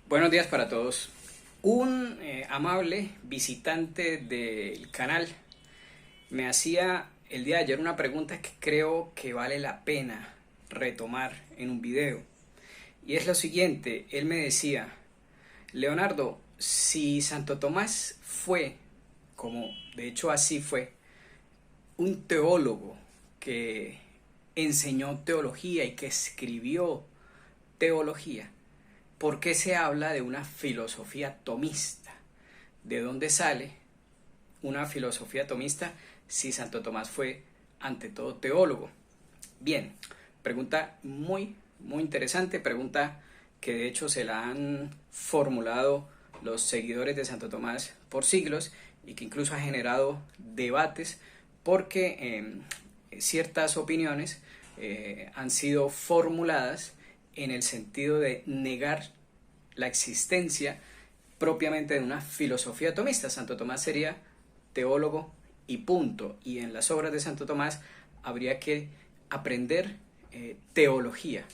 Buenos días para todos. Un amable visitante del canal me hacía el día de ayer una pregunta que creo que vale la pena retomar en un video. Y es lo siguiente, él me decía: Leonardo, si Santo Tomás fue, como de hecho así fue, un teólogo que enseñó teología y que escribió teología, ¿por qué se habla de una filosofía tomista? ¿De dónde sale una filosofía tomista si Santo Tomás fue ante todo teólogo? Bien, pregunta muy interesante, pregunta que de hecho se la han formulado los seguidores de Santo Tomás por siglos y que incluso ha generado debates porque ciertas opiniones han sido formuladas en el sentido de negar la existencia propiamente de una filosofía tomista. Santo Tomás sería teólogo y punto. Y en las obras de Santo Tomás habría que aprender teología.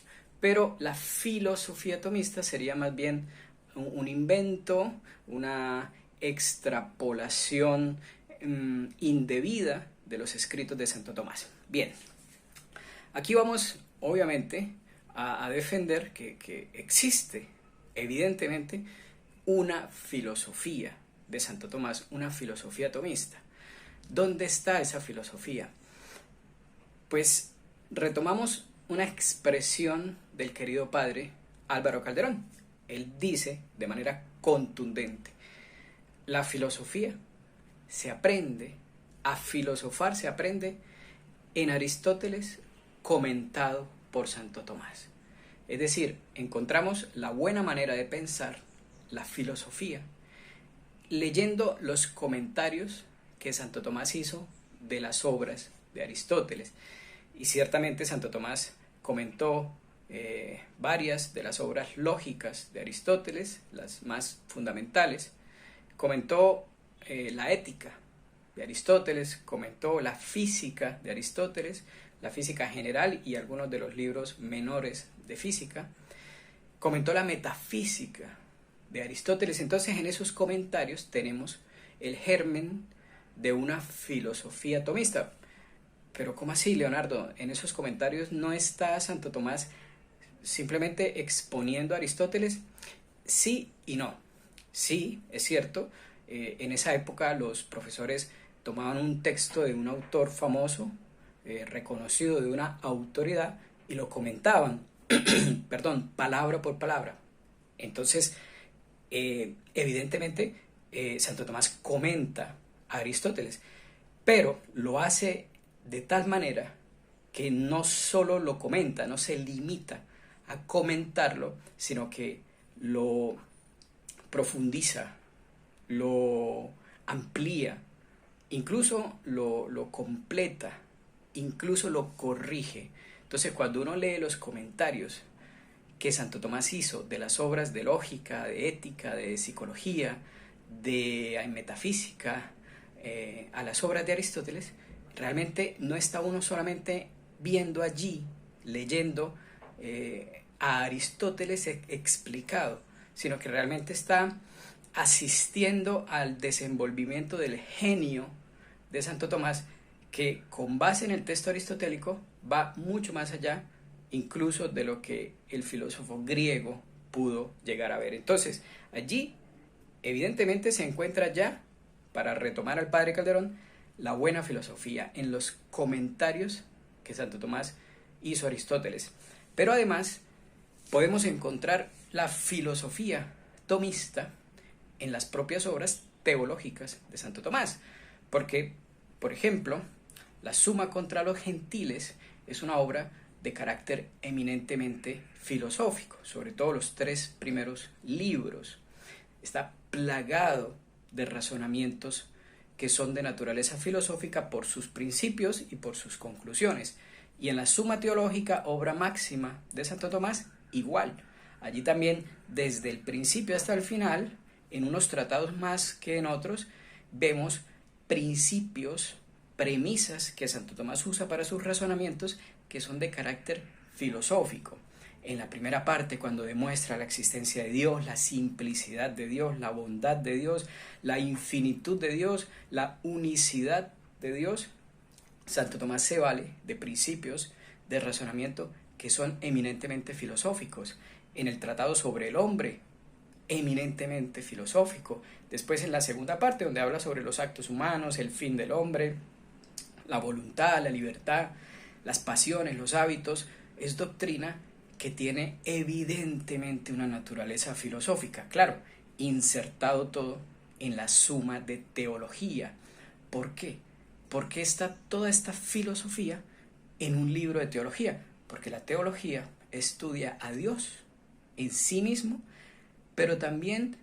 Pero la filosofía tomista sería más bien un invento, una extrapolación indebida de los escritos de Santo Tomás. Bien, aquí vamos obviamente a defender que existe evidentemente una filosofía de Santo Tomás, una filosofía tomista. ¿Dónde está esa filosofía? Pues retomamos una expresión del querido padre Álvaro Calderón. Él dice de manera contundente: la filosofía se aprende, a filosofar se aprende en Aristóteles comentado por Santo Tomás. Es decir, encontramos la buena manera de pensar la filosofía leyendo los comentarios que Santo Tomás hizo de las obras de Aristóteles. Y ciertamente Santo Tomás comentó varias de las obras lógicas de Aristóteles, las más fundamentales. Comentó la ética de Aristóteles, comentó la física de Aristóteles, la física general y algunos de los libros menores de física. Comentó la metafísica de Aristóteles. Entonces, en esos comentarios tenemos el germen de una filosofía tomista. Pero ¿cómo así, Leonardo? En esos comentarios no está Santo Tomás simplemente exponiendo a Aristóteles. Sí y no. Sí, es cierto, en esa época los profesores tomaban un texto de un autor famoso, reconocido, de una autoridad, y lo comentaban, perdón, palabra por palabra. Entonces, evidentemente, Santo Tomás comenta a Aristóteles, pero lo hace de tal manera que no solo lo comenta, no se limita a comentarlo, sino que lo profundiza, lo amplía, incluso lo completa, incluso lo corrige. Entonces, cuando uno lee los comentarios que Santo Tomás hizo de las obras de lógica, de ética, de psicología, de metafísica, a las obras de Aristóteles, realmente no está uno solamente viendo allí, leyendo a Aristóteles explicado, sino que realmente está asistiendo al desenvolvimiento del genio de Santo Tomás, que con base en el texto aristotélico va mucho más allá incluso de lo que el filósofo griego pudo llegar a ver. Entonces, allí evidentemente se encuentra ya, para retomar al padre Calderón, la buena filosofía en los comentarios que Santo Tomás hizo a Aristóteles. Pero además podemos encontrar la filosofía tomista en las propias obras teológicas de Santo Tomás, porque, por ejemplo, la Suma contra los Gentiles es una obra de carácter eminentemente filosófico, sobre todo los 3 primeros libros. Está plagado de razonamientos que son de naturaleza filosófica por sus principios y por sus conclusiones. Y en la Suma Teológica, obra máxima de Santo Tomás, igual. Allí también, desde el principio hasta el final, en unos tratados más que en otros, vemos principios, premisas que Santo Tomás usa para sus razonamientos, que son de carácter filosófico. en la primera parte, cuando demuestra la existencia de Dios, la simplicidad de Dios, la bondad de Dios, la infinitud de Dios, la unicidad de Dios, Santo Tomás se vale de principios de razonamiento que son eminentemente filosóficos. En el Tratado sobre el Hombre, eminentemente filosófico. Después en la segunda parte, donde habla sobre los actos humanos, el fin del hombre, la voluntad, la libertad, las pasiones, los hábitos, es doctrina que tiene evidentemente una naturaleza filosófica. Claro, insertado todo en la suma de teología. ¿Por qué? Porque está toda esta filosofía en un libro de teología. Porque la teología estudia a Dios en sí mismo, pero también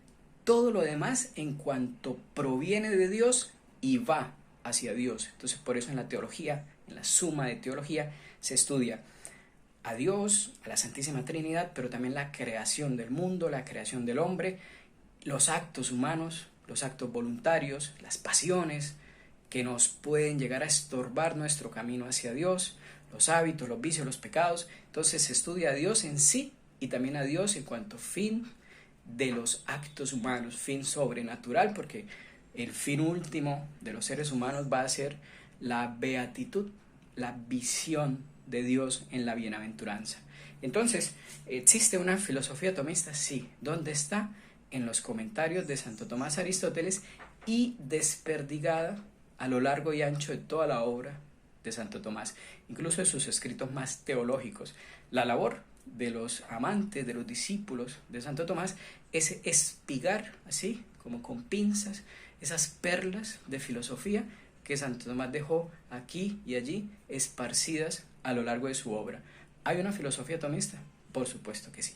todo lo demás en cuanto proviene de Dios y va hacia Dios. Entonces, por eso en la teología, en la suma de teología, se estudia a Dios, a la Santísima Trinidad, pero también la creación del mundo, la creación del hombre, los actos humanos, los actos voluntarios, las pasiones que nos pueden llegar a estorbar nuestro camino hacia Dios, los hábitos, los vicios, los pecados. Entonces se estudia a Dios en sí y también a Dios en cuanto fin de los actos humanos, fin sobrenatural, porque el fin último de los seres humanos va a ser la beatitud, la visión de Dios en la bienaventuranza. Entonces, ¿existe una filosofía tomista? Sí. ¿Dónde está? En los comentarios de Santo Tomás Aristóteles y desperdigada a lo largo y ancho de toda la obra de Santo Tomás, incluso de sus escritos más teológicos. La labor de los amantes, de los discípulos de Santo Tomás, es espigar, así como con pinzas, esas perlas de filosofía que Santo Tomás dejó aquí y allí esparcidas a lo largo de su obra. ¿Hay una filosofía tomista? Por supuesto que sí.